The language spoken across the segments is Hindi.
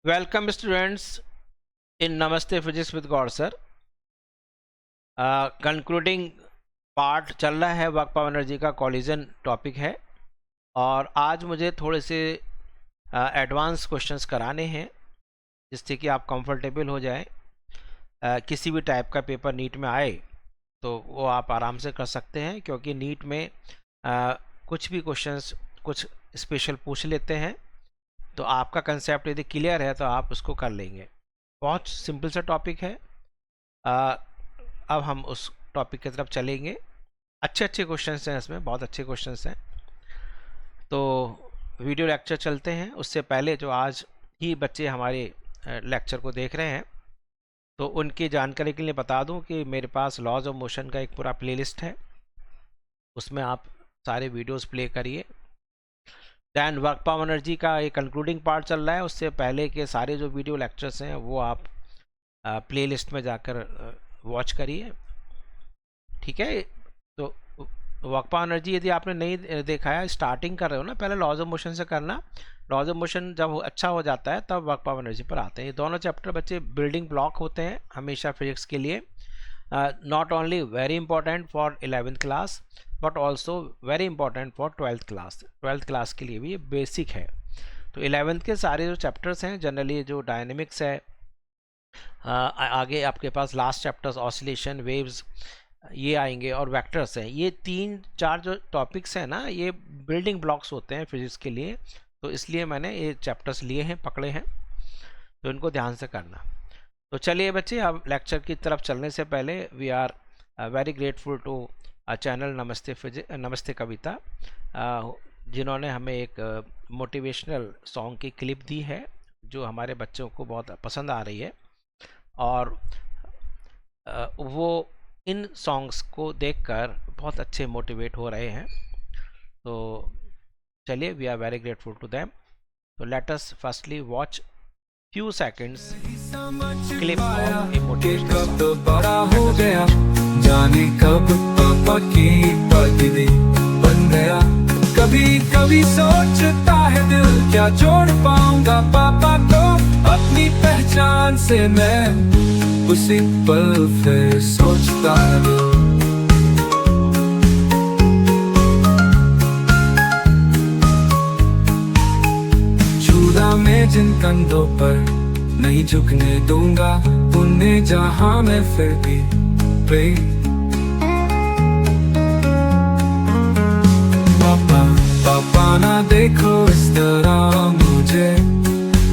वेलकम स्टूडेंट्स इन नमस्ते physics with Gaur sir. Concluding part चल रहा है, वर्क पावर एनर्जी का कॉलिजन टॉपिक है और आज मुझे थोड़े से एडवांस क्वेश्चंस कराने हैं जिससे कि आप कंफर्टेबल हो जाए। किसी भी टाइप का पेपर नीट में आए तो वो आप आराम से कर सकते हैं, क्योंकि नीट में कुछ भी क्वेश्चंस कुछ स्पेशल पूछ लेते हैं, तो आपका कंसेप्ट यदि क्लियर है तो आप उसको कर लेंगे। बहुत सिंपल सा टॉपिक है। अब हम उस टॉपिक की तरफ चलेंगे। अच्छे क्वेश्चंस हैं इसमें, बहुत अच्छे क्वेश्चंस हैं। तो वीडियो लेक्चर चलते हैं। उससे पहले जो आज ही बच्चे हमारे लेक्चर को देख रहे हैं तो उनकी जानकारी के लिए बता दूं कि मेरे पास लॉज ऑफ मोशन का एक पूरा प्लेलिस्ट है, उसमें आप सारे वीडियोस प्ले करिए। दैन वर्क पावर एनर्जी का एक कंक्लूडिंग पार्ट चल रहा है, उससे पहले के सारे जो वीडियो लेक्चर्स हैं वो आप प्लेलिस्ट में जाकर वॉच करिए, ठीक है। तो वर्क पावर एनर्जी यदि आपने नहीं देखा है, स्टार्टिंग कर रहे हो ना, पहले लॉज ऑफ मोशन से करना। लॉज ऑफ मोशन जब अच्छा हो जाता है तब वर्क पावर एनर्जी पर आते हैं। ये दोनों चैप्टर बच्चे बिल्डिंग ब्लॉक होते हैं हमेशा फिजिक्स के लिए। Not only very important for 11th class but also very important for 12th class. 12th class के लिए भी ये बेसिक है। तो 11th के सारे जो चैप्टर्स हैं, जनरली जो डायनेमिक्स है, आगे आपके पास लास्ट चैप्टर्स ऑसिलेशन, वेव्स, ये आएंगे, और वेक्टर्स हैं। ये 3-4 जो टॉपिक्स हैं ना, ये बिल्डिंग ब्लॉक्स होते हैं फिजिक्स के लिए, तो इसलिए मैंने ये चैप्टर्स लिए हैं, पकड़े हैं, तो इनको ध्यान से करना। तो चलिए बच्चे, अब लेक्चर की तरफ चलने से पहले we are very grateful to channel Namaste Kavita, जिन्होंने हमें एक मोटिवेशनल सॉन्ग की क्लिप दी है जो हमारे बच्चों को बहुत पसंद आ रही है, और वो इन सॉन्ग्स को देखकर बहुत अच्छे मोटिवेट हो रहे हैं। तो चलिए, we are very grateful to them. तो let us firstly watch few seconds clip of a motivational song. तो बड़ा हो गया, जाने कब पापा की पगड़ी बन गया। कभी कभी सोचता है दिल, क्या जोड़ पाऊंगा पापा को अपनी पहचान से। मैं उसी पल फिर सोचता हूँ, मैं जिन कंधों पर नहीं झुकने दूंगा, उन्हें जहां मैं फिर भी प्रेम। पापा पापा ना देखो इस तरह मुझे,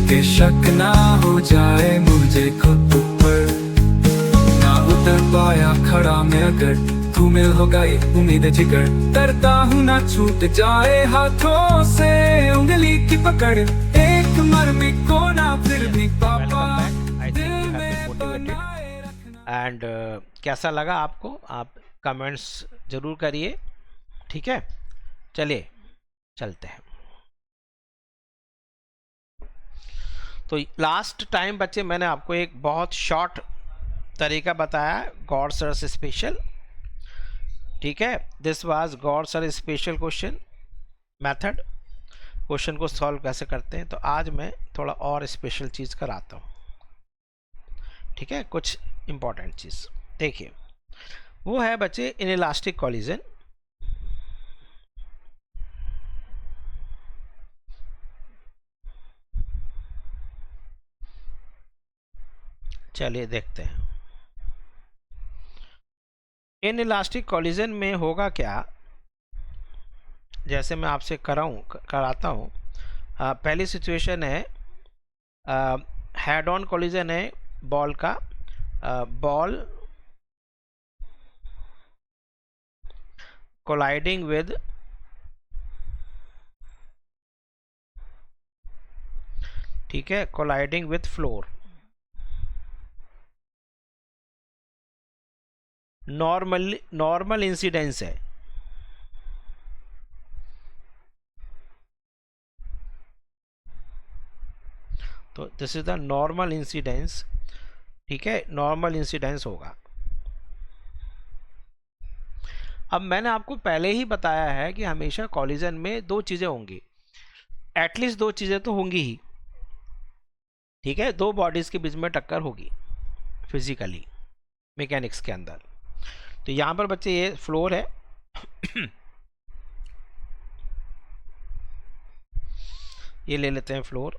कि शक ना हो जाए मुझे खुद पर। ना उतर पाया खड़ा मैं अगर तू मिल हो गई उम्मीद जिगर, डरता हूँ ना छूट जाए हाथों से उंगली की पकड़, एक मरमी को ना फिर भी पापा दिल में बनाए रखना। एंड कैसा लगा आपको, आप कमेंट्स जरूर करिए, ठीक है। चलिए चलते हैं। तो लास्ट टाइम बच्चे मैंने आपको एक बहुत शॉर्ट तरीका बताया, गौर सर स्पेशल, ठीक है। This was Gaur sir special question method, question को सॉल्व कैसे करते हैं। तो आज मैं थोड़ा और स्पेशल चीज़ कराता हूँ, ठीक है। कुछ इंपॉर्टेंट चीज़ देखिए, वो है बच्चे इनइलास्टिक कॉलिजन। चलिए देखते हैं इनइलास्टिक कॉलिजन में होगा क्या। जैसे मैं आपसे कराता हूँ। पहली सिचुएशन है हेड ऑन कॉलिजन है बॉल का, बॉल कोलाइडिंग विद ठीक है, colliding with floor. Normal incidence है, तो this is the normal incidence, ठीक है। नॉर्मल इंसिडेंस होगा। अब मैंने आपको पहले ही बताया है कि हमेशा कॉलिजन में दो चीजें होंगी, एटलीस्ट दो चीजें तो होंगी ही। ठीक है, दो बॉडीज के बीच में टक्कर होगी फिजिकली, मैकेनिक्स के अंदर। तो यहाँ पर बच्चे ये फ्लोर है ये ले लेते हैं फ्लोर,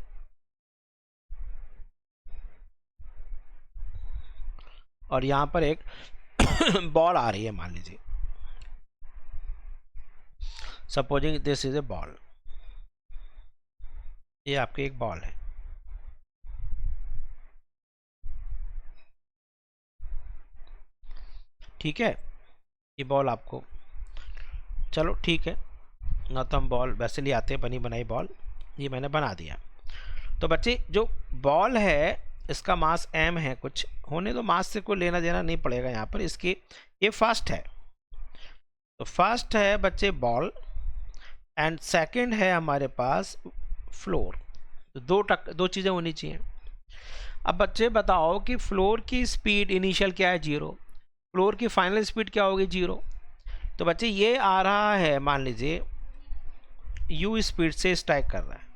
और यहाँ पर एक बॉल आ रही है, मान लीजिए supposing this is a ball, ये आपकी एक बॉल है। ठीक है, ये बॉल आपको, चलो ठीक है ना, तो हम बॉल वैसे ले आते हैं, बनी बनाई बॉल, ये मैंने बना दिया। तो बच्चे जो बॉल है इसका मास m है, कुछ होने तो मास से कोई लेना देना नहीं पड़ेगा यहाँ पर, इसकी ये फर्स्ट है, तो फर्स्ट है बच्चे बॉल, एंड सेकंड है हमारे पास फ्लोर। तो दो चीज़ें होनी चाहिए। अब बच्चे बताओ कि फ्लोर की स्पीड इनिशियल क्या है, 0, फ्लोर की फाइनल स्पीड क्या होगी, 0। तो बच्चे ये आ रहा है, मान लीजिए u स्पीड से स्ट्राइक कर रहा है।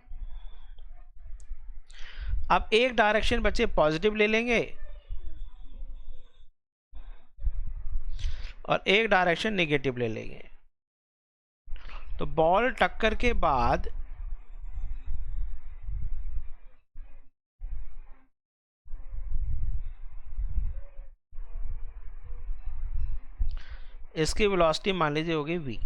अब एक डायरेक्शन बच्चे पॉजिटिव ले लेंगे और एक डायरेक्शन नेगेटिव ले लेंगे। तो बॉल टक्कर के बाद इसकी वेलोसिटी मान लीजिए होगी v।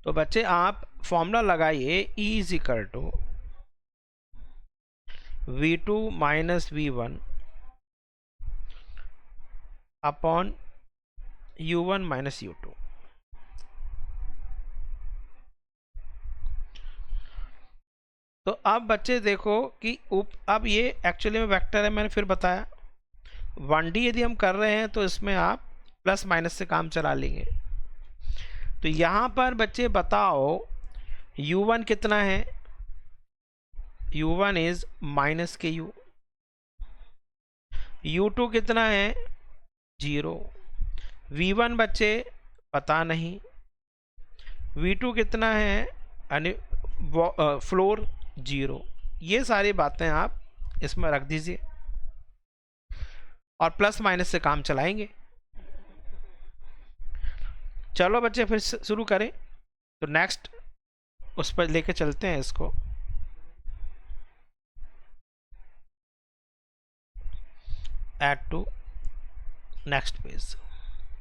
तो बच्चे आप फॉर्मूला लगाइए, E is equal to v2 minus v1 upon u1 minus u2। तो अब बच्चे देखो कि अब ये एक्चुअली में वेक्टर है, मैंने फिर बताया 1D यदि हम कर रहे हैं तो इसमें आप प्लस माइनस से काम चला लेंगे। तो यहाँ पर बच्चे बताओ u1 कितना है, u1 इज माइनस के u, u2 कितना है 0, v1 बच्चे पता नहीं, v2 कितना है यानी फ्लोर 0। ये सारी बातें आप इसमें रख दीजिए और प्लस माइनस से काम चलाएंगे। चलो बच्चे फिर शुरू करें, तो नेक्स्ट उस पर लेके चलते हैं इसको। ऐड टू नेक्स्ट पेज,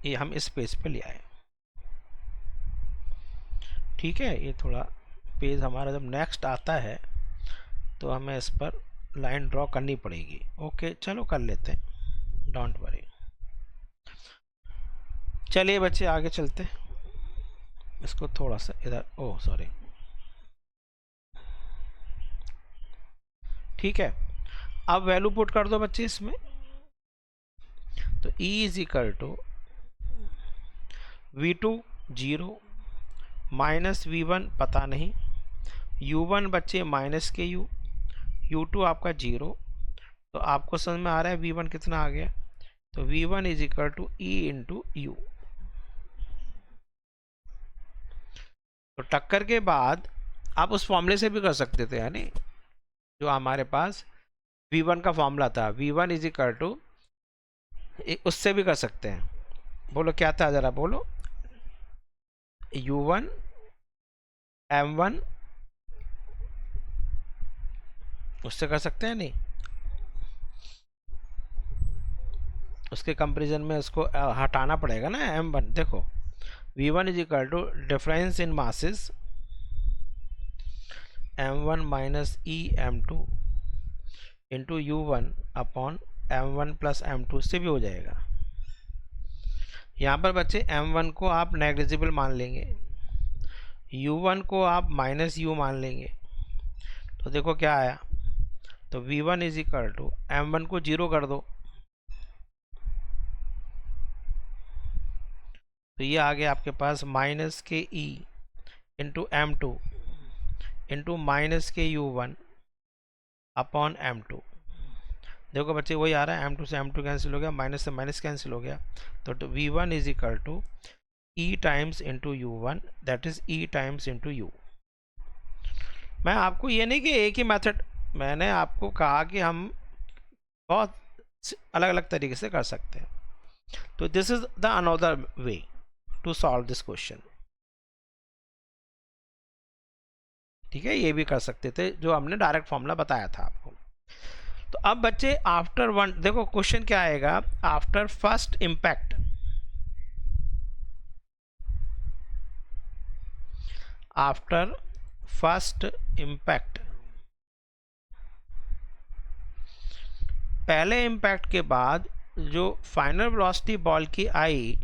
ये हम इस पेज पे ले आए। ठीक है, ये थोड़ा पेज हमारा जब नेक्स्ट आता है तो हमें इस पर लाइन ड्रॉ करनी पड़ेगी। ओके चलो कर लेते हैं, डोंट वरी। चलिए बच्चे आगे चलते हैं, इसको थोड़ा सा इधर, ओह सॉरी। ठीक है, अब वैल्यू पुट कर दो बच्चे इसमें। तो E is equal to v2 0 minus v1 पता नहीं, u1 बच्चे माइनस के u, u2 आपका 0। तो आपको समझ में आ रहा है v1 कितना आ गया, तो v1 is equal to E into u. तो टक्कर के बाद आप उस फॉर्मूले से भी कर सकते थे, यानी जो हमारे पास v1 का फॉर्मूला था, v1 इज इक्वल टू, उससे भी कर सकते हैं। बोलो क्या था, जरा बोलो। u1 m1, उससे कर सकते हैं नहीं, उसके कंपैरिजन में उसको हटाना पड़ेगा ना m1। देखो v1 is equal to difference in masses m1 minus e m2 into u1 upon m1 plus m2, से भी हो जाएगा। यहाँ पर बच्चे m1 को आप नेग्लिजिबल मान लेंगे, u1 को आप माइनस u मान लेंगे। तो देखो क्या आया, तो v1 is equal to m1 को 0 कर दो, तो ये आ गया आपके पास माइनस के e into m2 into minus के u1 अपॉन m2। देखो बच्चे वही आ रहा है, m2 से m2 कैंसिल हो गया, माइनस से माइनस कैंसिल हो गया। तो v1 is equal to e times into u1, that is e times into u। मैं आपको ये नहीं कि एक ही मेथड, मैंने आपको कहा कि हम बहुत अलग अलग तरीके से कर सकते हैं। तो this is the another way to solve this question. ठीक है, ये भी कर सकते थे जो हमने डायरेक्ट फॉर्मूला बताया था आपको। तो अब बच्चे आफ्टर वन, देखो क्वेश्चन क्या आएगा, after first impact, after first impact, पहले इम्पैक्ट के बाद जो फाइनल वेलोसिटी बॉल की आई,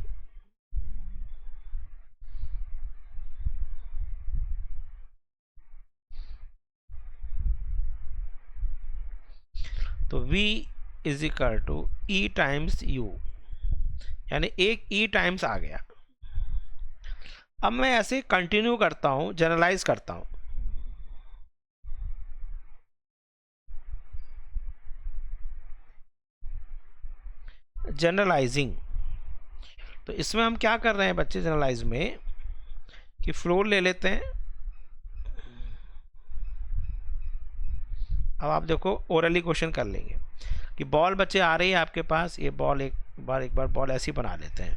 तो v is equal to e times u, यानी एक e टाइम्स आ गया। अब मैं ऐसे कंटिन्यू करता हूं, जनरलाइज करता हूं। जनरलाइजिंग, तो इसमें हम क्या कर रहे हैं बच्चे जनरलाइज में, कि फ्लोर ले लेते हैं। अब आप देखो ओरली क्वेश्चन कर लेंगे कि बॉल बच्चे आ रही है आपके पास, ये बॉल एक बार बॉल ऐसी बना लेते हैं।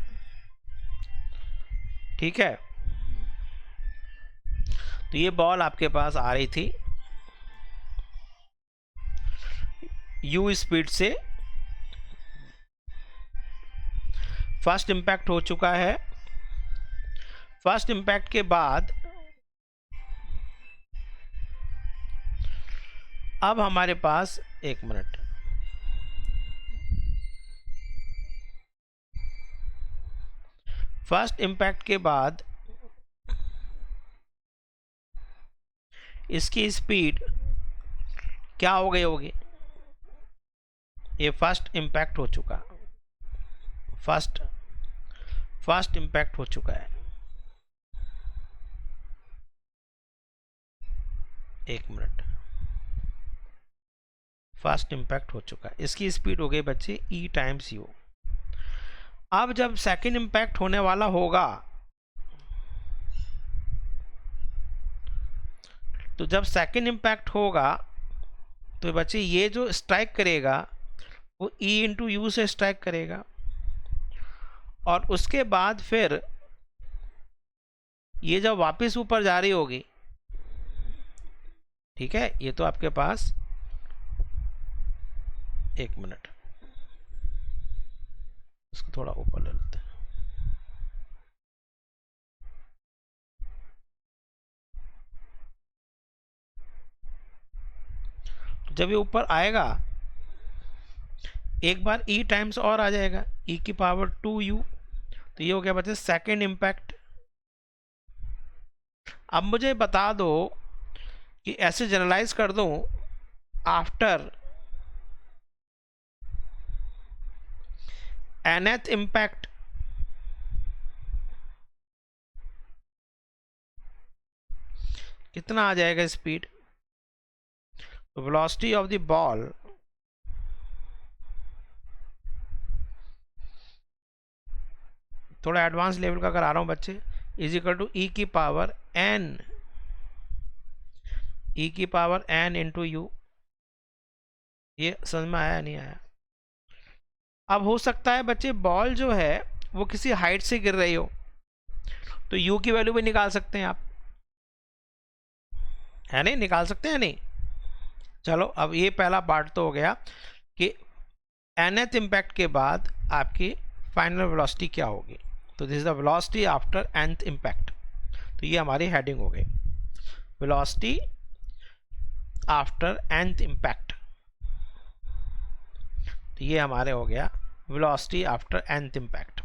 ठीक है, तो ये बॉल आपके पास आ रही थी u स्पीड से, फर्स्ट इम्पैक्ट हो चुका है। फर्स्ट इम्पैक्ट के बाद अब हमारे पास, एक मिनट, फर्स्ट इम्पैक्ट के बाद इसकी स्पीड क्या हो गई होगी, ये फर्स्ट इम्पैक्ट हो चुका, फर्स्ट इम्पैक्ट हो चुका है। एक मिनट, फर्स्ट इम्पैक्ट हो चुका है, इसकी स्पीड हो गई बच्चे e टाइम्स u। अब जब सेकंड इम्पैक्ट होने वाला होगा, तो जब सेकंड इम्पैक्ट होगा तो बच्चे ये जो स्ट्राइक करेगा वो e इंटू यू से स्ट्राइक करेगा, और उसके बाद फिर ये जब वापस ऊपर जा रही होगी, ठीक है, ये तो आपके पास, एक मिनट, इसको थोड़ा ऊपर ले लेते हैं। जब ये ऊपर आएगा एक बार e टाइम्स और आ जाएगा, e की पावर 2u, तो ये हो गया बच्चे सेकेंड इम्पैक्ट। अब मुझे बता दो कि ऐसे जनरलाइज कर दूं, आफ्टर nth इम्पैक्ट कितना आ जाएगा speed, velocity of the ball थोड़ा एडवांस लेवल का करा रहा हूं बच्चे, इज इक्वल टू e की पावर n इंटू यू। ये समझ में आया नहीं आया? अब हो सकता है बच्चे बॉल जो है वो किसी हाइट से गिर रही हो, तो u की वैल्यू भी निकाल सकते हैं आप, है नहीं, निकाल सकते हैं नहीं। चलो अब ये पहला पार्ट तो हो गया कि nth इम्पैक्ट के बाद आपकी फाइनल वेलोसिटी क्या होगी, तो this is the velocity after nth impact. तो ये हमारी हेडिंग हो गई, वेलोसिटी आफ्टर nth इम्पैक्ट। तो ये हमारे हो गया वेलोसिटी आफ्टर nth इम्पैक्ट।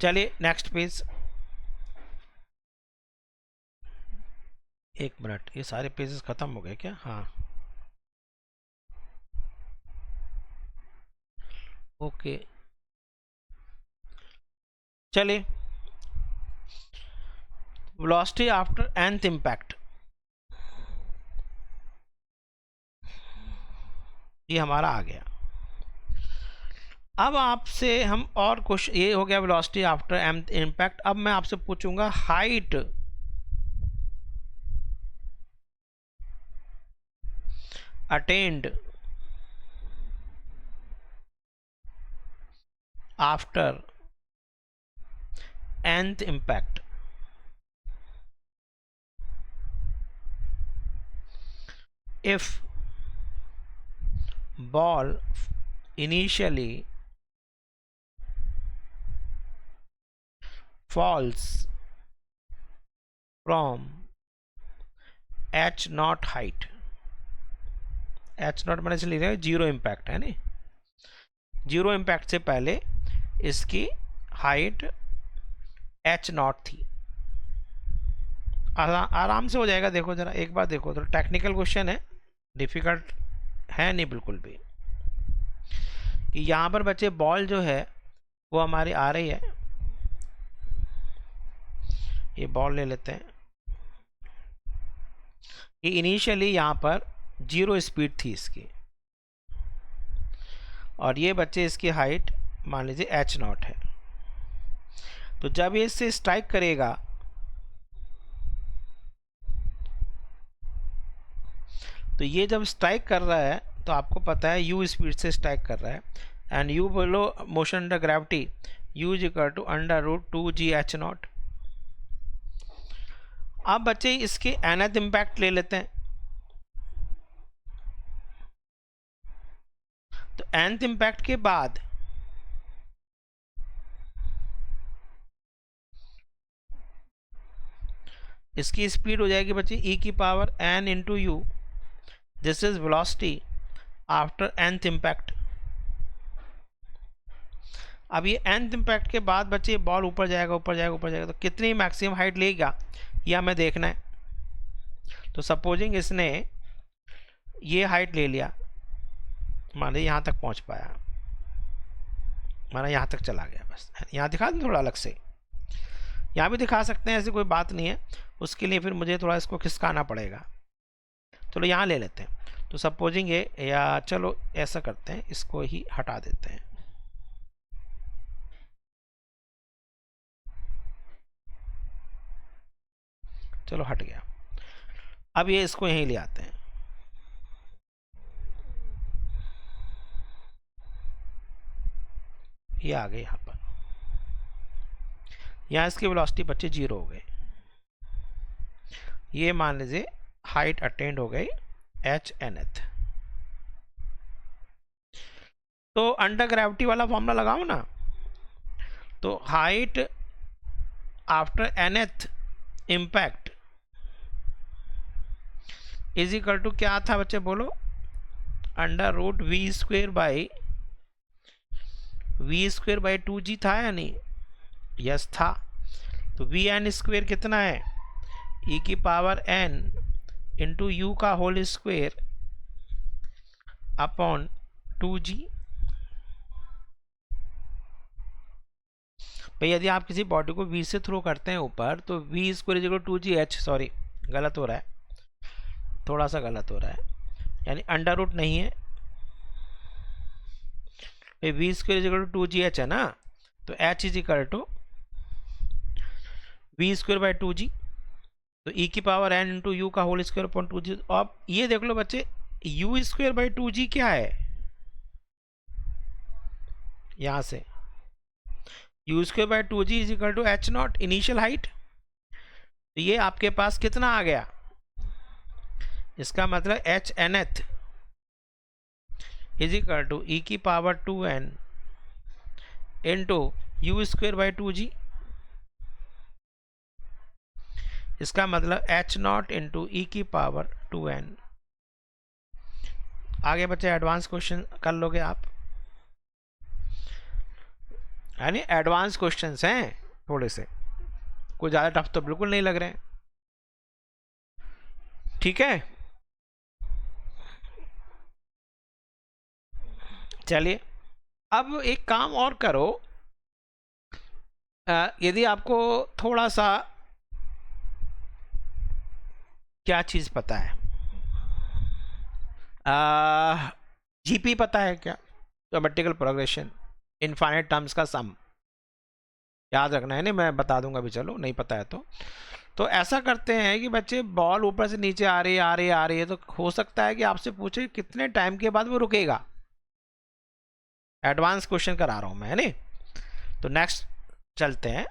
चलिए नेक्स्ट पेज। एक मिनट, ये सारे पेजेस खत्म हो गए क्या? हाँ, ओके, चलिए वेलोसिटी आफ्टर nth इम्पैक्ट, ये हमारा आ गया। अब आपसे हम और क्वेश्चन, ये हो गया वेलोसिटी आफ्टर nth इम्पैक्ट। अब मैं आपसे पूछूंगा height attained after nth impact. If ball initially falls from h not height, h not मैंने लिख रहा है जीरो इम्पैक्ट है नहीं, जीरो इम्पैक्ट से पहले इसकी हाइट h नॉट थी। आराम से हो जाएगा। देखो जरा एक बार देखो, तो टेक्निकल क्वेश्चन है, डिफिकल्ट है नहीं बिल्कुल भी। कि यहाँ पर बच्चे बॉल जो है वो हमारी आ रही है, ये बॉल ले लेते हैं, ये इनिशियली यहाँ पर जीरो स्पीड थी इसकी, और ये बच्चे इसकी हाइट मान लीजिए h नॉट है। तो जब ये इससे स्ट्राइक करेगा तो ये जब स्ट्राइक कर रहा है तो आपको पता है u स्पीड से स्ट्राइक कर रहा है, एंड u बोलो motion under gravity, u is equal to under root 2g h naught. अब बच्चे इसके nth इम्पैक्ट ले लेते हैं। तो nth इम्पैक्ट के बाद इसकी स्पीड हो जाएगी बच्चे e की power n into you, this is velocity after nth impact. अब ये nth इम्पैक्ट के बाद बच्चे बॉल ऊपर जाएगा ऊपर जाएगा ऊपर जाएगा, तो कितनी मैक्सिमम हाइट लेगा यह हमें देखना है। तो सपोजिंग इसने ये हाइट ले लिया, मान लीजिए यहाँ तक पहुँच पाया, माना यहाँ तक चला गया, बस यहाँ दिखा दें थोड़ा अलग से, यहाँ भी दिखा सकते हैं, ऐसी कोई बात नहीं है। उसके लिए फिर मुझे थोड़ा इसको खिसकाना पड़ेगा। चलो यहाँ ले लेते हैं। तो सपोजिंग ये, या चलो ऐसा करते हैं, इसको ही हटा देते हैं। चलो हट गया। अब ये इसको यहीं ले आते हैं। ये आ गए यहाँ पर, यहाँ इसकी वेलोसिटी बच्चे जीरो हो गए। ये मान लीजिए हाइट अटेंड हो गई h nth। तो अंडर ग्रेविटी वाला फॉर्मूला लगाओ ना, तो height after nth impact is equal to क्या था बच्चे बोलो, under root V square by two G था या नहीं? यस था। तो वी एन स्क्वेयर कितना है, e की पावर n इंटू यू का होल स्क्वेयर अपॉन 2g। भाई यदि आप किसी बॉडी को v से थ्रो करते हैं ऊपर, तो v square is equal to 2g h, sorry गलत हो रहा है, थोड़ा सा गलत हो रहा है, यानी अंडर रूट नहीं है, v square is equal to 2g h है ना, तो h is equal to v square by 2g, तो e की पावर n इंटू यू का होल स्क्वायर अपॉन 2g। अब ये देख लो बच्चे, u स्क्वायर बाई 2g क्या है, यहां से u square by 2g is equal to h naught initial height. तो ये आपके पास कितना आ गया, इसका मतलब h nth is equal to e की power 2n into u square by 2g। इसका मतलब h नॉट इंटू ई की पावर 2n। आगे बच्चे एडवांस क्वेश्चन कर लोगे आप, यानी एडवांस क्वेश्चंस हैं थोड़े से, कोई ज़्यादा टफ तो बिल्कुल नहीं लग रहे हैं। ठीक है, चलिए अब एक काम और करो, यदि आपको थोड़ा सा क्या चीज़ पता है, जीपी पता है क्या, ज्योमेट्रिकल प्रोग्रेशन, इनफाइनाइट टर्म्स का सम, याद रखना है, नहीं मैं बता दूंगा अभी, चलो नहीं पता है तो ऐसा करते हैं कि बच्चे बॉल ऊपर से नीचे आ रही है आ रही है आ रही है, तो हो सकता है कि आपसे पूछे कितने टाइम के बाद वो रुकेगा। एडवांस क्वेश्चन करा रहा हूं मैं, है नहीं। तो नेक्स्ट चलते हैं,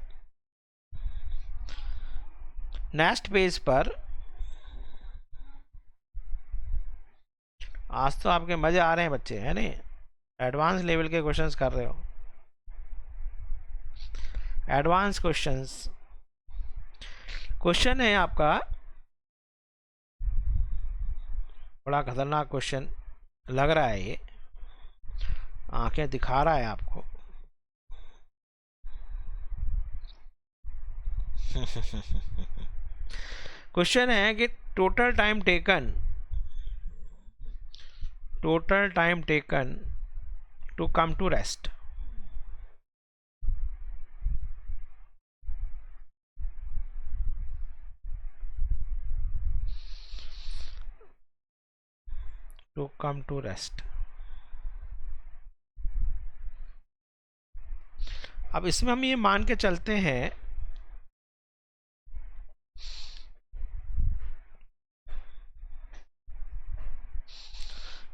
नेक्स्ट पेज पर। आज तो आपके मजे आ रहे हैं बच्चे, है नहीं, एडवांस लेवल के क्वेश्चंस कर रहे हो। एडवांस क्वेश्चंस, क्वेश्चन है आपका बड़ा खतरनाक क्वेश्चन लग रहा है, ये आंखें दिखा रहा है आपको। क्वेश्चन है कि total time taken to come to rest. To come to rest. अब इसमें हम ये मान के चलते हैं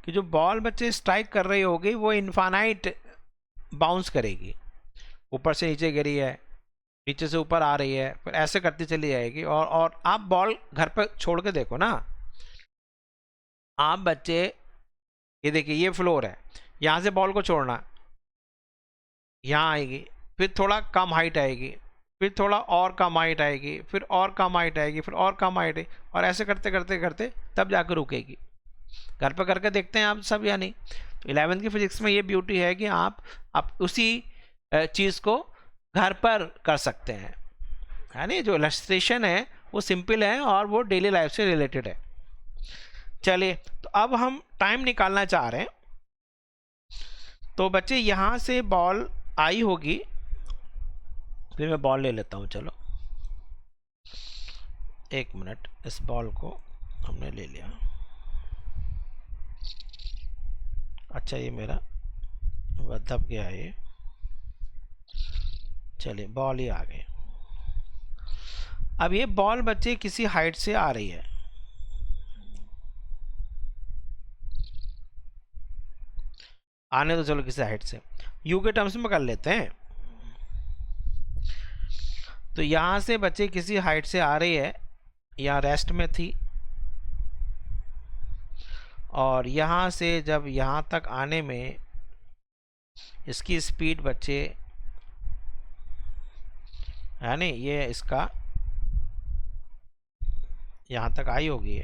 कि जो बॉल बच्चे स्ट्राइक कर रही होगी वो इनफाइनाइट बाउंस करेगी, ऊपर से नीचे गिरी है, नीचे से ऊपर आ रही है, फिर ऐसे करती चली जाएगी। और आप बॉल घर पर छोड़ के देखो ना, आप बच्चे ये देखिए ये फ्लोर है, यहाँ से बॉल को छोड़ना, यहाँ आएगी, फिर थोड़ा कम हाइट आएगी, फिर थोड़ा और कम हाइट आएगी, फिर और कम हाइट आएगी, फिर और कम हाइट आएगी, और ऐसे करते करते करते तब जाकर रुकेगी। घर पर करके देखते हैं आप सब या नहीं। तो 11th की फिजिक्स में ये ब्यूटी है कि आप उसी चीज़ को घर पर कर सकते हैं, है नहीं। जो इलस्ट्रेशन है वो सिंपल है और वो डेली लाइफ से रिलेटेड है। चलिए, तो अब हम टाइम निकालना चाह रहे हैं। तो बच्चे यहाँ से बॉल आई होगी, फिर मैं बॉल ले लेता हूँ, चलो 1 मिनट, इस बॉल को हमने ले लिया। अच्छा ये मेरा दब गया है ये, चलिए बॉल ही आ गई। अब ये बॉल बच्चे किसी हाइट से आ रही है, आने तो चलो किसी हाइट से, यू के टर्म्स में कर लेते हैं। तो यहाँ से बच्चे किसी हाइट से आ रही है, यहाँ रेस्ट में थी, और यहाँ से जब यहाँ तक आने में इसकी स्पीड बच्चे, है नहीं, ये इसका यहाँ तक आई होगी।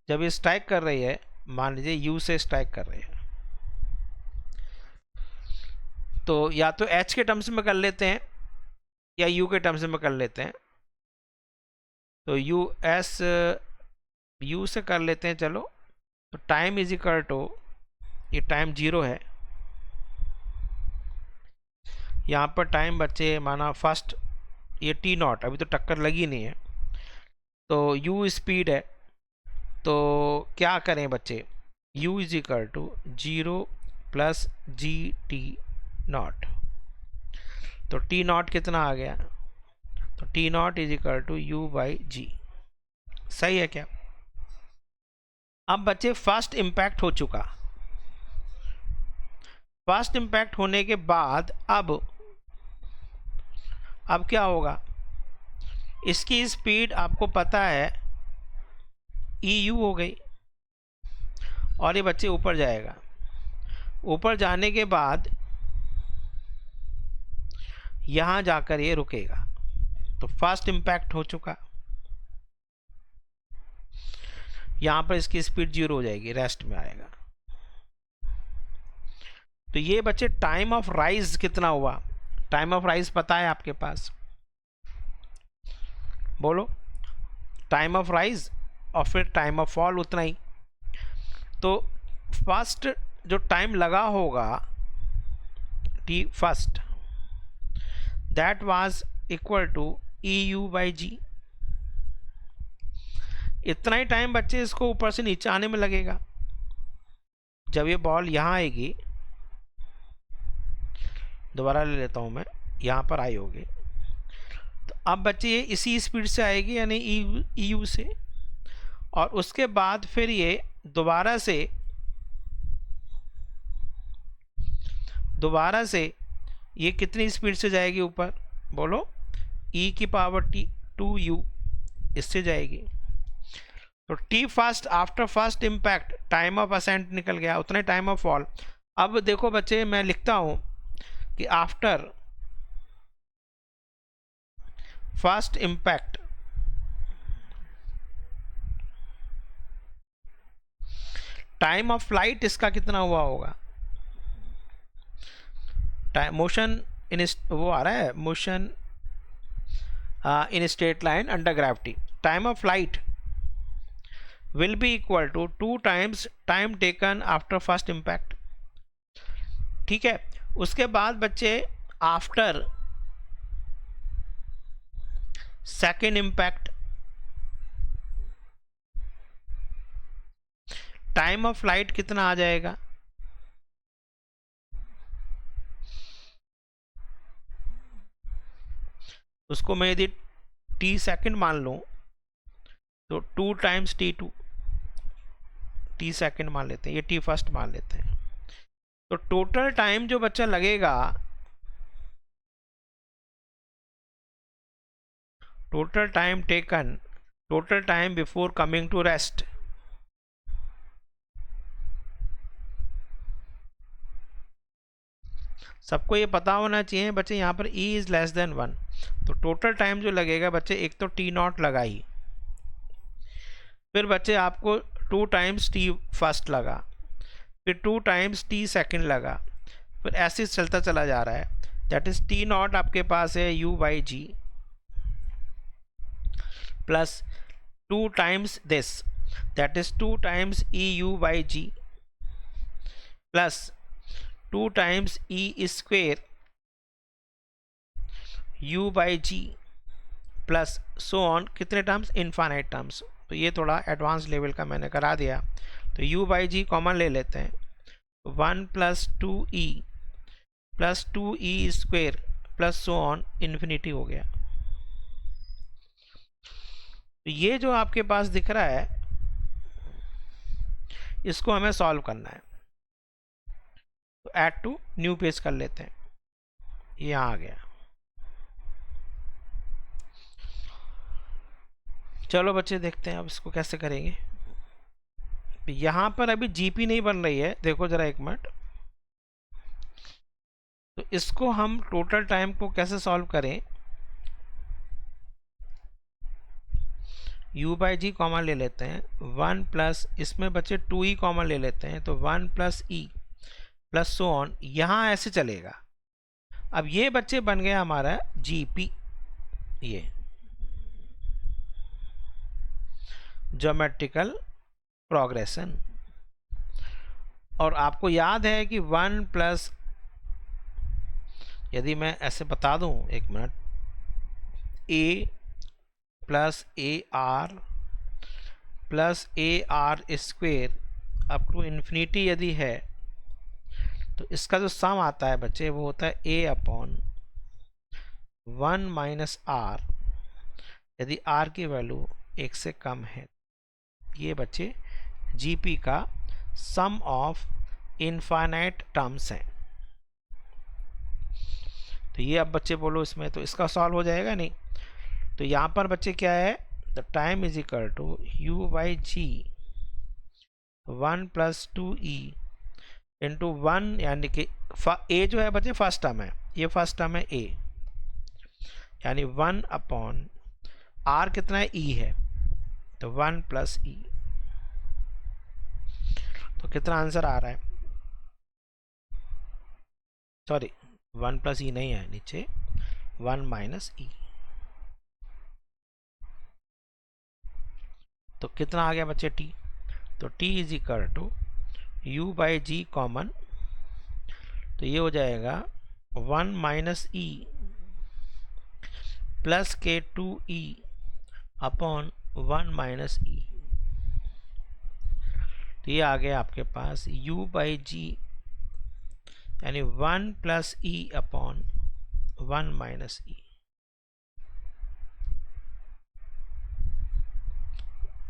जब ये स्ट्राइक कर रही है, मान लीजिए यू से स्ट्राइक कर रही है, तो या तो एच के टर्म्स में कर लेते हैं या यू के टर्म्स में कर लेते हैं। तो यू से कर लेते हैं, चलो। तो टाइम इज इक्वल टू, ये टाइम 0 है, यहाँ पर टाइम बच्चे माना फर्स्ट ये t0, अभी तो टक्कर लगी नहीं है, तो u स्पीड है, तो क्या करें बच्चे, u is equal to 0 plus GT0। तो t0 कितना आ गया, तो t0 is equal to u/g। सही है क्या। अब बच्चे फर्स्ट इम्पैक्ट हो चुका, फर्स्ट इम्पैक्ट होने के बाद अब क्या होगा, इसकी स्पीड आपको पता है EU हो गई, और ये बच्चे ऊपर जाएगा। ऊपर जाने के बाद यहाँ जाकर ये रुकेगा, तो फर्स्ट इम्पैक्ट हो चुका, यहाँ पर इसकी स्पीड 0 हो जाएगी, रेस्ट में आएगा। तो ये बच्चे टाइम ऑफ राइज कितना हुआ, टाइम ऑफ राइज पता है आपके पास, बोलो टाइम ऑफ राइज, और फिर टाइम ऑफ फॉल उतना ही। तो फर्स्ट जो टाइम लगा होगा t first, that was equal to EU/g। इतना ही टाइम बच्चे इसको ऊपर से नीचे आने में लगेगा। जब ये बॉल यहाँ आएगी दोबारा ले लेता हूँ मैं, यहाँ पर आई होगी। तो अब बच्चे ये इसी स्पीड से आएगी यानी ई यू से, और उसके बाद फिर ये दोबारा से ये कितनी स्पीड से जाएगी ऊपर, बोलो, e की पावर t 2u इससे जाएगी। तो t first after first impact time of ascent निकल गया, उतने टाइम ऑफ फॉल। अब देखो बच्चे मैं लिखता हूं कि after first impact time of flight इसका कितना हुआ होगा। मोशन इन वो आ रहा है, motion in straight line under gravity, time of flight will be equal to 2 times time taken after first impact। ठीक है, उसके बाद बच्चे after second impact time of flight कितना आ जाएगा, उसको मैं यदि t सेकेंड मान लूं तो 2 टाइम्स t2, t सेकेंड मान लेते हैं, ये t फर्स्ट मान लेते हैं। तो टोटल टाइम जो बच्चा लगेगा, total time taken, total time before coming to rest, सबको ये पता होना चाहिए बच्चे, यहाँ पर e इज लेस देन 1। तो टोटल टाइम जो लगेगा बच्चे, एक तो t नॉट लगा ही, फिर बच्चे आपको 2 टाइम्स t फर्स्ट लगा, फिर 2 टाइम्स t सेकेंड लगा, फिर ऐसे चलता चला जा रहा है। दैट इज t नॉट आपके पास है u by g plus 2 times this, that is 2 times e u by g plus 2 times e square u by g plus so on, कितने टर्म्स, इनफाइनाइट टर्म्स। तो ये थोड़ा एडवांस लेवल का मैंने करा दिया। तो u बाई जी कॉमन ले लेते हैं, 1 plus 2e plus 2e square plus so on, infinity हो गया। तो ये जो आपके पास दिख रहा है इसको हमें सॉल्व करना है। तो ऐड टू न्यू पेज कर लेते हैं, ये यहाँ आ गया। चलो बच्चे देखते हैं अब इसको कैसे करेंगे। यहाँ पर अभी जीपी नहीं बन रही है, देखो जरा एक मिनट। तो इसको हम टोटल टाइम को कैसे सॉल्व करें, u बाई जी कॉमन ले लेते हैं, 1 प्लस इसमें बच्चे 2e कॉमन ले लेते हैं, तो 1 plus e plus so on, यहाँ ऐसे चलेगा। अब ये बच्चे बन गया हमारा जीपी, ये ज्योमेट्रिकल प्रोग्रेशन। और आपको याद है कि 1 प्लस, यदि मैं ऐसे बता दूं, एक minute, a plus a r plus a r square up to infinity यदि है, तो इसका जो सम आता है बच्चे वो होता है a अपॉन 1 माइनस आर, यदि r की वैल्यू 1 से कम है। ये बच्चे जीपी का सम ऑफ इनफाइनाइट टर्म्स हैं। तो ये अब बच्चे बोलो इसमें, तो इसका सॉल्व हो जाएगा नहीं। तो यहाँ पर बच्चे क्या है, the time is equal to u by g 1 plus 2e into 1, यानी कि a जो है बच्चे फर्स्ट टर्म है, ये फर्स्ट टर्म है a, यानी 1 अपॉन r कितना है, e है, तो 1 प्लस e। तो कितना आंसर आ रहा है, सॉरी 1 प्लस ई नहीं है, नीचे 1 माइनस ई। तो कितना आ गया बच्चे t, तो t is equal to u by g common, तो ये हो जाएगा 1 माइनस ई प्लस के 2e अपॉन 1 माइनस ई। तो ये आ गया आपके पास u बाई जी यानी 1 प्लस ई अपॉन 1 माइनस ई।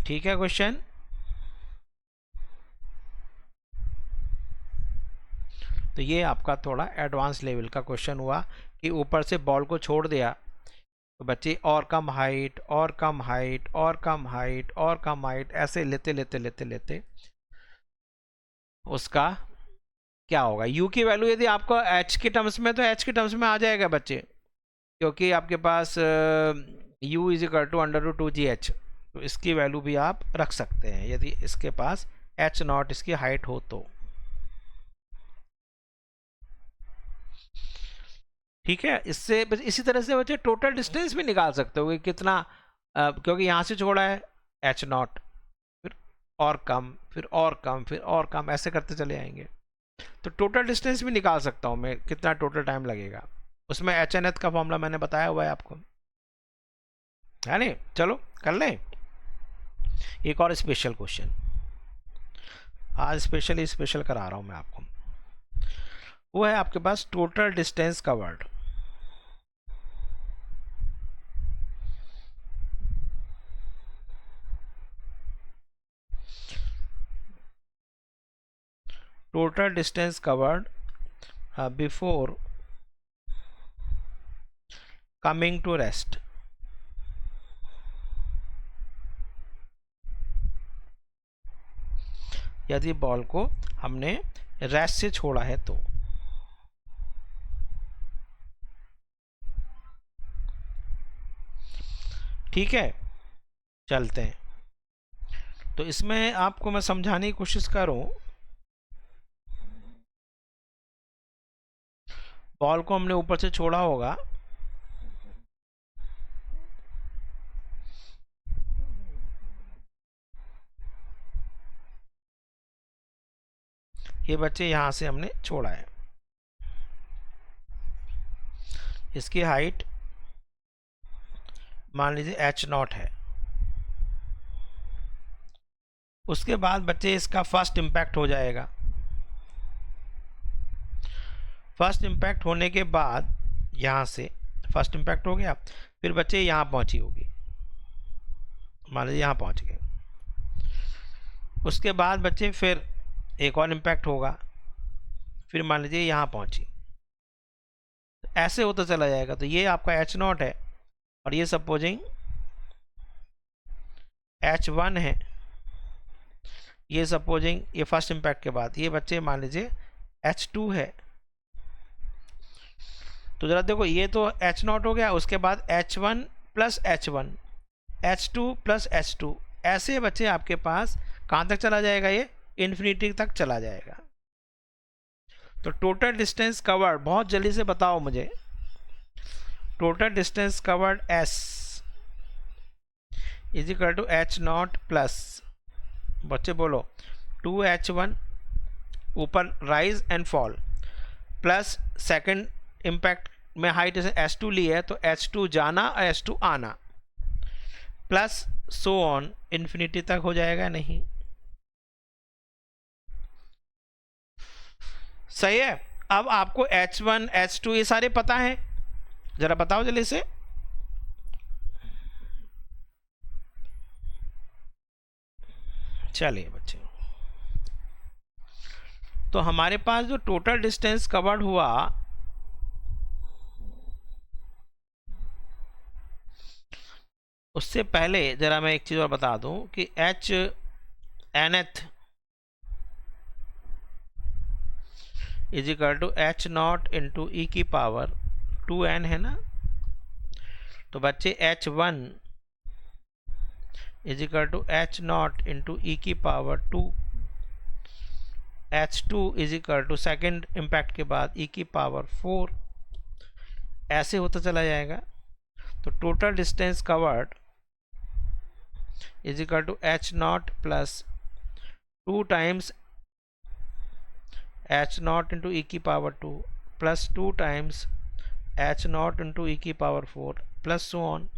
ठीक है क्वेश्चन। तो ये आपका थोड़ा एडवांस लेवल का क्वेश्चन हुआ कि ऊपर से बॉल को छोड़ दिया तो बच्चे और कम हाइट और कम हाइट और कम हाइट और कम हाइट ऐसे लेते लेते लेते लेते उसका क्या होगा, u की वैल्यू यदि आपको h के टर्म्स में, तो h के टर्म्स में आ जाएगा बच्चे, क्योंकि आपके पास u is equal to √2gh। तो इसकी वैल्यू भी आप रख सकते हैं यदि इसके पास h नॉट इसकी हाइट हो तो। ठीक है, इससे इसी तरह से बच्चे टोटल डिस्टेंस भी निकाल सकते हो कि कितना, क्योंकि यहाँ से छोड़ा है h नॉट, फिर और कम, फिर और कम, फिर और कम, ऐसे करते चले आएंगे। तो टोटल डिस्टेंस भी निकाल सकता हूँ मैं, कितना टोटल टाइम लगेगा। उसमें एच एन एथ का फॉर्मूला मैंने बताया हुआ है आपको, है नहीं। चलो कर लें एक और स्पेशल क्वेश्चन। आज स्पेशल करा रहा हूँ मैं आपको। वो है आपके पास total distance covered. Total distance covered before coming to rest. यदि बॉल को हमने रेस्ट से छोड़ा है तो। ठीक है, चलते हैं। तो इसमें आपको मैं समझाने की कोशिश करूं। बॉल को हमने ऊपर से छोड़ा होगा, ये बच्चे यहां से हमने छोड़ा है, इसकी हाइट मान लीजिए h नॉट है। उसके बाद बच्चे इसका फर्स्ट इम्पैक्ट हो जाएगा। फर्स्ट इम्पैक्ट होने के बाद यहाँ से फर्स्ट इम्पैक्ट हो गया, फिर बच्चे यहाँ पहुँची होगी, मान लीजिए यहाँ पहुँच गए। उसके बाद बच्चे फिर एक और इम्पैक्ट होगा, फिर मान लीजिए यहाँ पहुँची, ऐसे होता चला जाएगा। तो ये आपका h नॉट है और ये सपोजिंग h1 है, ये सपोजिंग ये फर्स्ट इम्पैक्ट के बाद ये बच्चे मान लीजिए h2 है। तो जरा देखो, ये तो h नॉट हो गया, उसके बाद h1 plus h1, h2 plus h2, ऐसे बच्चे आपके पास कहाँ तक चला जाएगा, ये इन्फिनिटी तक चला जाएगा। तो टोटल डिस्टेंस कवर्ड, बहुत जल्दी से बताओ मुझे, total distance covered s is equal to h naught plus, बच्चे बोलो 2h1 ऊपर rise and fall, plus second impact में हाइट जैसे h2 ली है तो h2 जाना और h2 आना, प्लस सो ऑन इन्फिनिटी तक हो जाएगा। नहीं सही है। अब आपको h1 h2 ये सारे पता हैं, जरा बताओ जल्दी से। चलिए बच्चे, तो हमारे पास जो टोटल डिस्टेंस कवर्ड हुआ, उससे पहले जरा मैं एक चीज और बता दूं कि h nth is equal to h naught into E की पावर 2n है ना। तो बच्चे h1 is equal to h naught into E की power 2, h2 is equal to second impact के बाद e की पावर 4, ऐसे होता चला जाएगा। तो total distance covered is equal to h naught plus 2 times h naught into E की power 2 plus 2 times h naught into E की power 4 plus so on,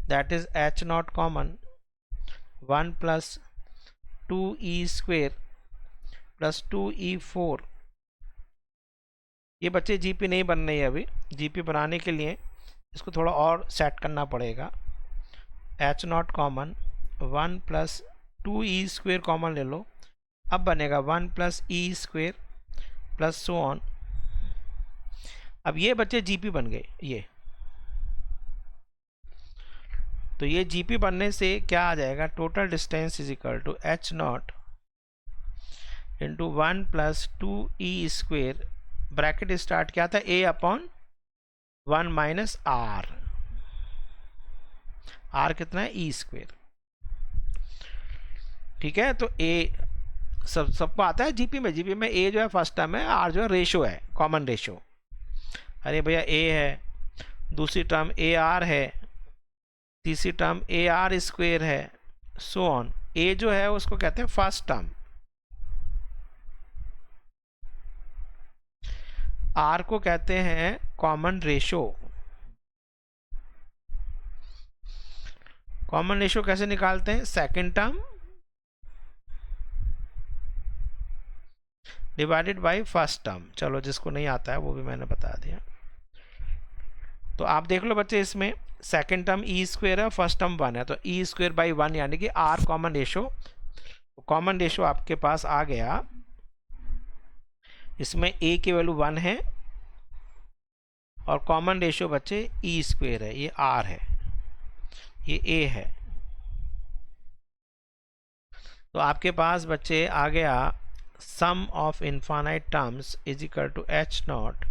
that is h naught common 1 plus 2e square plus 2e4 ये बच्चे जीपी नहीं बन रही है अभी। जीपी बनाने के लिए इसको थोड़ा और सेट करना पड़ेगा। H not common 1 plus 2e² common ले लो, अब बनेगा 1 plus e² plus so on. अब ये बच्चे जीपी बन गए ये। तो ये जीपी बनने से क्या आ जाएगा, total distance is equal to H naught into 1 plus 2e², bracket start क्या था, a upon 1 minus r. R कितना है, e²। ठीक है, तो a सबको आता है जीपी में। जीपी में a जो है फर्स्ट टर्म है, r जो है रेशो है, कॉमन रेशो। अरे भैया a है, दूसरी टर्म ar है, तीसरी टर्म ar² है, सो ऑन। a जो है उसको कहते हैं फर्स्ट टर्म, r को कहते हैं कॉमन रेशो। कॉमन रेशो कैसे निकालते हैं, second term divided by first term. चलो जिसको नहीं आता है वो भी मैंने बता दिया। तो आप देख लो बच्चे, इसमें सेकंड टर्म e² है, फर्स्ट टर्म 1 है, तो e² बाई 1 यानी कि r common ratio. Common ratio आपके पास आ गया, इसमें a की वैल्यू 1 है और कॉमन रेशो बच्चे e² है, ये r है, ये a है। तो आपके पास बच्चे आ गया sum of infinite terms is equal to H naught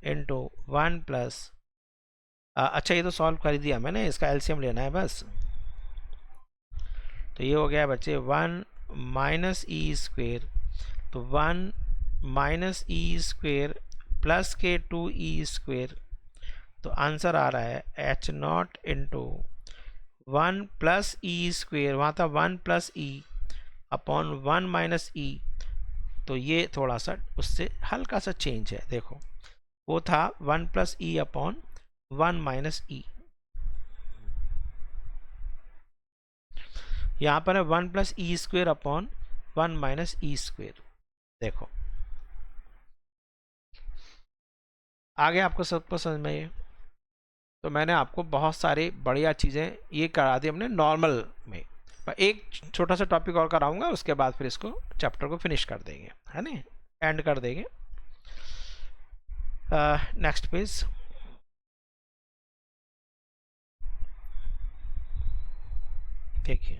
into 1 plus, अच्छा ये तो सॉल्व कर दिया मैंने, इसका एलसीएम लेना है बस। तो ये हो गया बच्चे 1 माइनस e², तो 1 माइनस e² प्लस के 2e², तो आंसर आ रहा है H naught into 1 plus e², वहाँ था 1 plus e upon 1 minus e। तो ये थोड़ा सा उससे हल्का सा चेंज है, देखो वो था 1 plus e upon 1 minus e, यहाँ पर है 1 plus e² upon 1 minus e²। देखो आगे आपको सबको समझ में ये। तो मैंने आपको बहुत सारी बढ़िया चीज़ें ये करा दी हमने नॉर्मल में। एक छोटा सा टॉपिक और कराऊंगा, उसके बाद फिर इसको चैप्टर को फिनिश कर देंगे, है ना, एंड कर देंगे। Next page. देखिए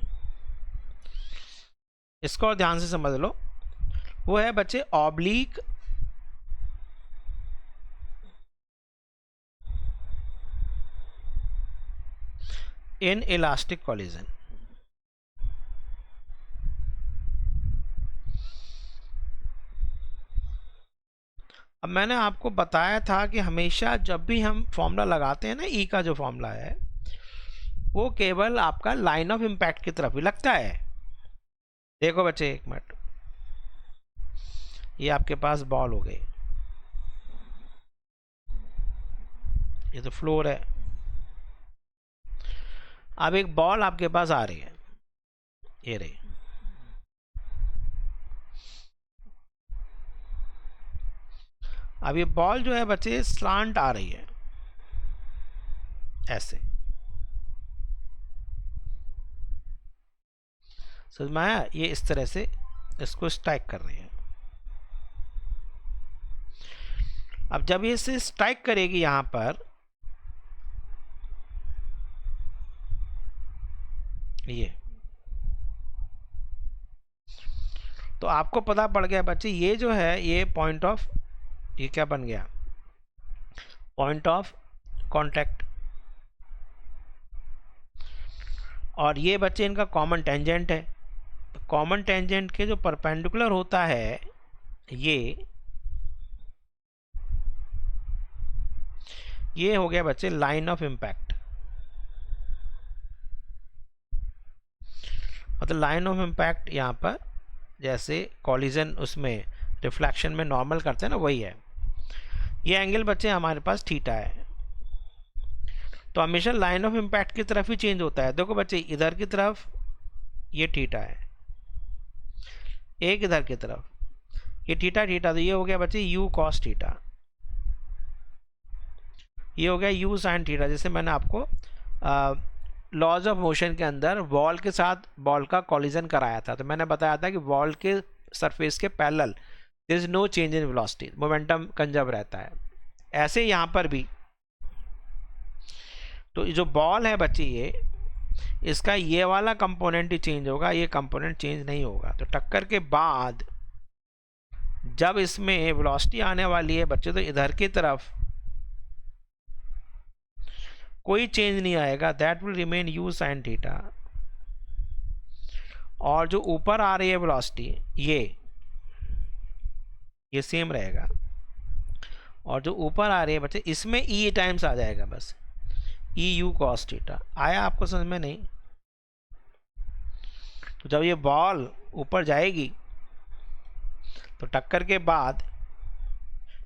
इसको और ध्यान से समझ लो, वो है बच्चे ऑब्लिक इन इलास्टिक कॉलिजन। अब मैंने आपको बताया था कि हमेशा जब भी हम फॉर्मूला लगाते हैं ना, ई का जो फॉर्मूला है वो केवल आपका लाइन ऑफ इम्पैक्ट की तरफ ही लगता है। देखो बच्चे एक मिनट, ये आपके पास बॉल हो गई, ये तो फ्लोर है। अब एक बॉल आपके पास आ रही है, ये रही, अब ये बॉल जो है बच्चे स्लांट आ रही है ऐसे, समझ में आया, ये इस तरह से इसको स्ट्राइक कर रही है। अब जब ये इसे स्ट्राइक करेगी यहां पर, ये तो आपको पता पड़ गया बच्चे, ये जो है ये पॉइंट ऑफ, ये क्या बन गया, पॉइंट ऑफ कांटेक्ट। और ये बच्चे इनका कॉमन टेंजेंट है। कॉमन टेंजेंट के जो परपेंडिकुलर होता है ये हो गया बच्चे लाइन ऑफ इम्पैक्ट। मतलब लाइन ऑफ इम्पैक्ट यहाँ पर जैसे कॉलिजन उसमें रिफ्लेक्शन में नॉर्मल करते हैं ना, वही है। ये एंगल बच्चे हमारे पास थीटा है, तो हमेशा लाइन ऑफ इम्पैक्ट की तरफ ही चेंज होता है। देखो बच्चे इधर की तरफ ये थीटा है, एक इधर की तरफ, ये थीटा थीटा, तो ये हो गया बच्चे यू कॉस थीटा, ये हो गया यू साइन थीटा। जैसे मैंने आपको लॉज ऑफ मोशन के अंदर बॉल के साथ बॉल का कॉलिजन कराया था, तो मैंने बताया था कि बॉल के सरफेस के parallel there is no change in velocity, momentum conserve रहता है। ऐसे यहाँ पर भी, तो जो बॉल है बच्चे ये, इसका ये वाला कंपोनेंट ही चेंज होगा, ये कंपोनेंट चेंज नहीं होगा। तो टक्कर के बाद जब इसमें वेलोसिटी आने वाली है बच्चे, तो इधर की तरफ कोई चेंज नहीं आएगा, that will remain you sine theta. और जो ऊपर आ रही है वेलोसिटी ये सेम रहेगा, और जो ऊपर आ रही है बच्चे इसमें ई टाइम्स आ जाएगा, बस ई यू कॉस थीटा। आया आपको समझ में? नहीं? तो जब ये बॉल ऊपर जाएगी तो टक्कर के बाद,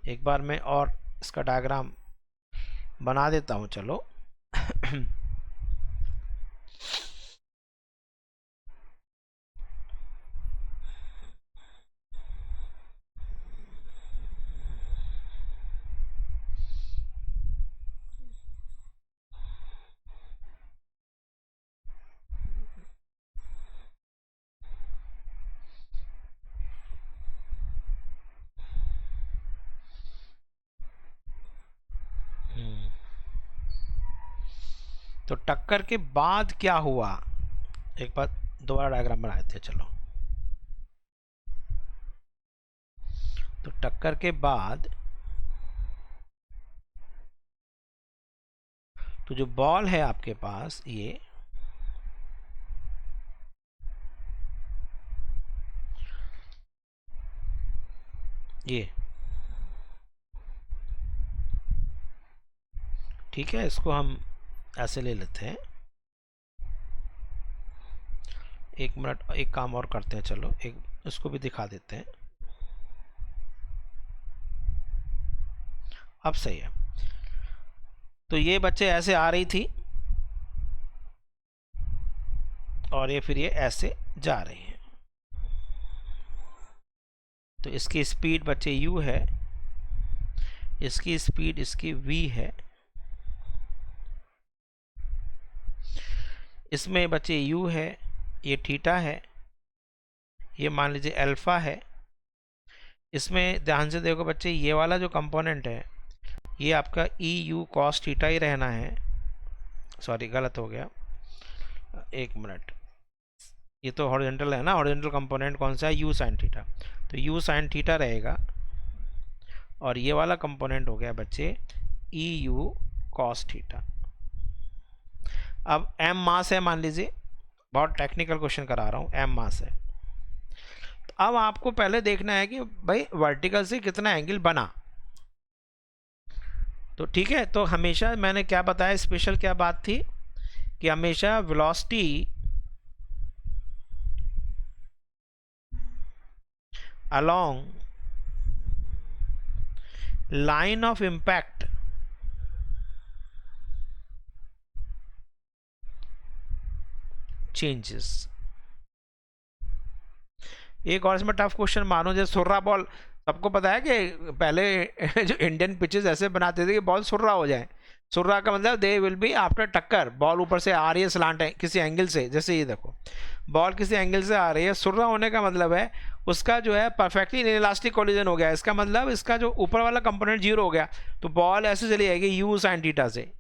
एक बार मैं और इसका डायग्राम बना देता हूं, चलो। तो टक्कर के बाद क्या हुआ, एक बार दोबारा डायग्राम बनाए थे, चलो। तो टक्कर के बाद तो जो बॉल है आपके पास ये ठीक है, इसको हम ऐसे ले लेते हैं। एक मिनट, एक काम और करते हैं, चलो एक इसको भी दिखा देते हैं। अब सही है। तो ये बच्चे ऐसे आ रही थी और ये फिर ये ऐसे जा रही है। तो इसकी स्पीड बच्चे u है, इसकी स्पीड इसकी v है। इसमें बच्चे u है, ये थीटा है, ये मान लीजिए अल्फा है। इसमें ध्यान से देखो बच्चे, ये वाला जो कंपोनेंट है ये आपका ई यू कॉस थीटा ही रहना है। सॉरी, गलत हो गया, एक मिनट। ये तो हॉरिजॉन्टल है ना, हॉरिजॉन्टल कंपोनेंट कौन सा है? यू साइन थीटा, तो यू साइन थीटा रहेगा। और ये वाला कंपोनेंट हो गया बच्चे ई यू कॉस थीटा। अब m मास है, मान लीजिए, बहुत टेक्निकल क्वेश्चन करा रहा हूँ, m मास है। तो अब आपको पहले देखना है कि भाई वर्टिकल से कितना एंगल बना। तो ठीक है, तो हमेशा मैंने क्या बताया, स्पेशल क्या बात थी कि हमेशा velocity along line of impact changes. एक और इसमें टफ क्वेश्चन मानो, जैसे सुर्रा बॉल, सबको पता है कि पहले जो इंडियन पिचेस ऐसे बनाते थे कि बॉल सुर्रा हो जाए। सुर्रा का मतलब दे विल बी आफ्टर टक्कर, बॉल ऊपर से आ रही है स्लांट है किसी एंगल से, जैसे ये देखो बॉल किसी एंगल से आ रही है। सुर्रा होने का मतलब है उसका जो है परफेक्टली इनइलास्टिक कोलिजन हो गया, इसका मतलब इसका जो ऊपर वाला कंपोनेंट जीरो हो गया, तो बॉल ऐसे चली जाएगी यू साइन थीटा से।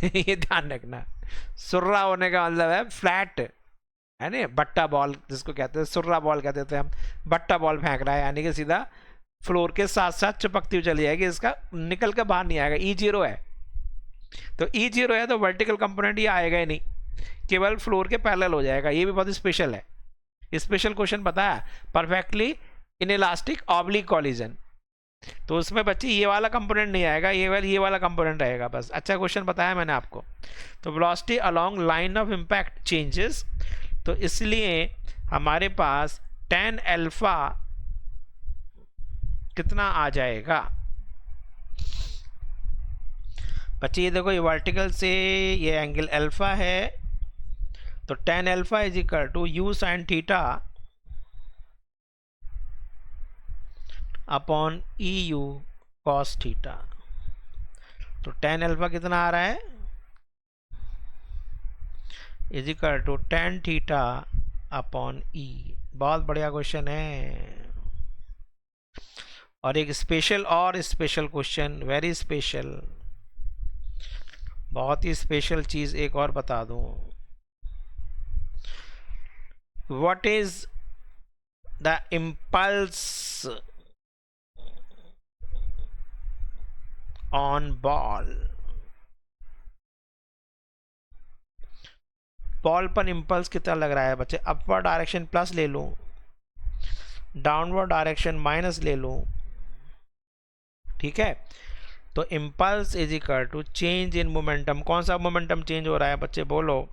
ये ध्यान रखना, सुर्रा होने का मतलब है फ्लैट, है ना, बट्टा बॉल जिसको कहते हैं, सुर्रा बॉल कहते थे हम। बट्टा बॉल फेंक रहा है, यानी कि सीधा फ्लोर के साथ साथ चिपकती हुई चली जाएगी, इसका निकल के बाहर नहीं आएगा। ई जीरो है, तो ई जीरो है तो वर्टिकल कंपोनेंट ये आएगा ही नहीं, केवल फ्लोर के पैरेलल हो जाएगा। ये भी बहुत स्पेशल है, स्पेशल क्वेश्चन बताया, परफेक्टली इनइलास्टिक ऑब्लिक कॉलिजन। तो उसमें बच्चे ये वाला कंपोनेंट नहीं आएगा, ये वाला कंपोनेंट आएगा बस। अच्छा क्वेश्चन बताया मैंने आपको। तो velocity along line of impact changes, तो इसलिए हमारे पास tan अल्फा कितना आ जाएगा बच्चे? ये देखो, ये वर्टिकल से ये एंगल अल्फा है, तो tan alpha is equal to u sine theta upon e u cos theta. तो टेन अल्फा कितना आ रहा है, is equal to tan theta upon e. बहुत बढ़िया क्वेश्चन है। और एक स्पेशल क्वेश्चन, वेरी स्पेशल, बहुत ही स्पेशल चीज एक और बता दूं। What is the impulse on ball? Ball पर इम्पल्स कितना लग रहा है बच्चे? अपवर्ड डायरेक्शन प्लस ले लूं, डाउनवर्ड डायरेक्शन माइनस ले लूं, ठीक है। तो impulse is equal to change in momentum. कौन सा मोमेंटम चेंज हो रहा है बच्चे, बोलो?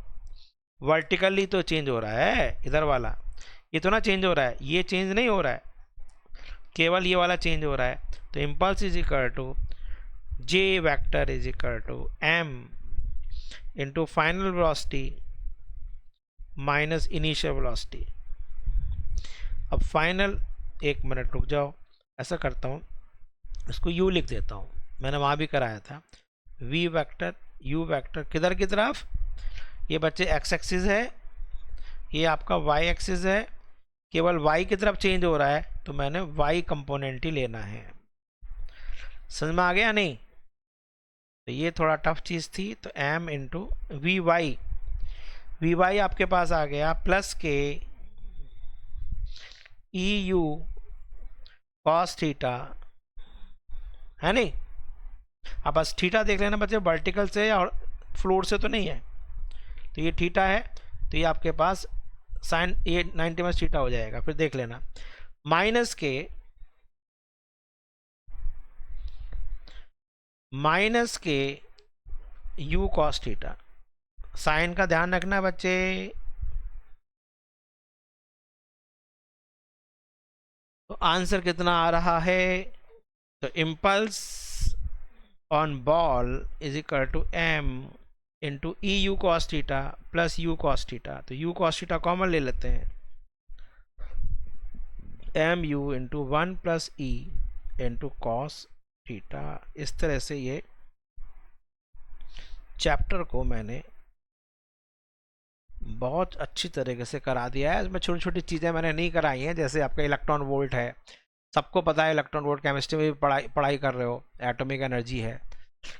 वर्टिकली तो चेंज हो रहा है, इधर वाला ये तो ना चेंज हो रहा है, ये चेंज नहीं हो रहा है, केवल ये वाला चेंज हो रहा है। तो impulse is equal to j vector is equal to m into final velocity minus initial velocity. अब फाइनल, एक मिनट रुक जाओ, ऐसा करता हूँ, इसको u लिख देता हूँ, मैंने वहाँ भी कराया था। v वेक्टर u वेक्टर किधर की तरफ? ये बच्चे x एक्सिस है, ये आपका y एक्सिस है, केवल y की तरफ चेंज हो रहा है, तो मैंने y कंपोनेंट ही लेना है। समझ में आ गया नहीं? तो ये थोड़ा टफ चीज़ थी। तो m इंटू वी वाई आपके पास आ गया प्लस के ई यू कॉस थीटा, है नहीं? अब बस थीटा देख लेना बच्चे, वर्टिकल से और फ्लोर से तो नहीं है। तो ये थीटा है, तो ये आपके पास साइन ये 90 माइनस थीटा हो जाएगा। फिर देख लेना माइनस के u कॉस थीटा। साइन का ध्यान रखना बच्चे। तो आंसर कितना आ रहा है? तो impulse on ball is equal to m into e u cos theta plus u cos theta. तो यू कॉस थीटा कॉमन ले लेते हैं, m u into one plus e into cos theta. इस तरह से ये चैप्टर को मैंने बहुत अच्छी तरीके से करा दिया है। इसमें छोटी छोटी चीज़ें मैंने नहीं कराई हैं, जैसे आपका इलेक्ट्रॉन वोल्ट है, सबको पता है इलेक्ट्रॉन वोल्ट, केमिस्ट्री में भी पढ़ाई कर रहे हो, एटॉमिक एनर्जी है।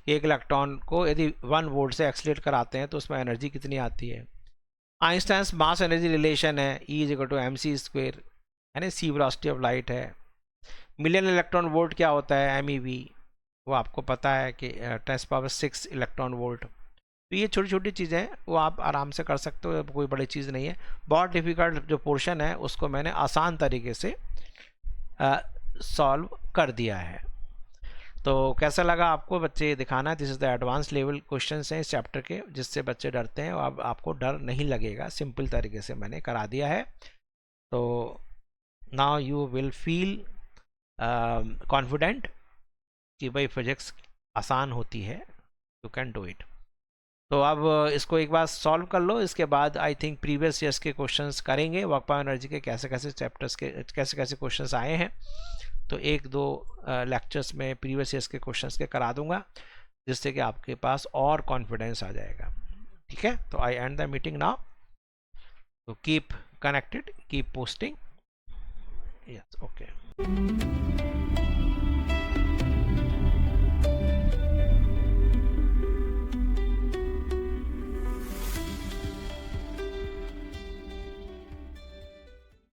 एक इलेक्ट्रॉन को यदि 1 वोल्ट से एक्सलेट कराते हैं तो उसमें एनर्जी कितनी आती है। आइंस्टाइन मास एनर्जी रिलेशन है, E is equal to m c square, है ना, सी वेलोसिटी ऑफ लाइट है। मिलियन इलेक्ट्रॉन वोल्ट क्या होता है, MEV, वो आपको पता है कि 10⁶ इलेक्ट्रॉन वोल्ट। तो ये छोटी छोटी चीज़ें हैं, वो आप आराम से कर सकते हो, कोई बड़ी चीज़ नहीं है। बहुत डिफ़िकल्ट जो पोर्शन है उसको मैंने आसान तरीके से सॉल्व कर दिया है। तो कैसा लगा आपको बच्चे? दिखाना, this is the advance level questions हैं इस चैप्टर के, जिससे बच्चे डरते हैं, अब आपको डर नहीं लगेगा, सिंपल तरीके से मैंने करा दिया है। तो now you will feel confident कि भाई फिजिक्स आसान होती है, यू कैन डू इट। तो अब इसको एक बार सॉल्व कर लो, इसके बाद आई थिंक प्रीवियस ईयर्स के क्वेश्चंस करेंगे, वर्क पावर एनर्जी के कैसे कैसे चैप्टर्स के कैसे कैसे क्वेश्चंस आए हैं। तो 1-2 लेक्चर्स में प्रीवियस ईयर्स के क्वेश्चंस के करा दूंगा, जिससे कि आपके पास और कॉन्फिडेंस आ जाएगा। ठीक है, तो आई एंड द मीटिंग नाउ। तो keep connected, keep posting. Yes, okay.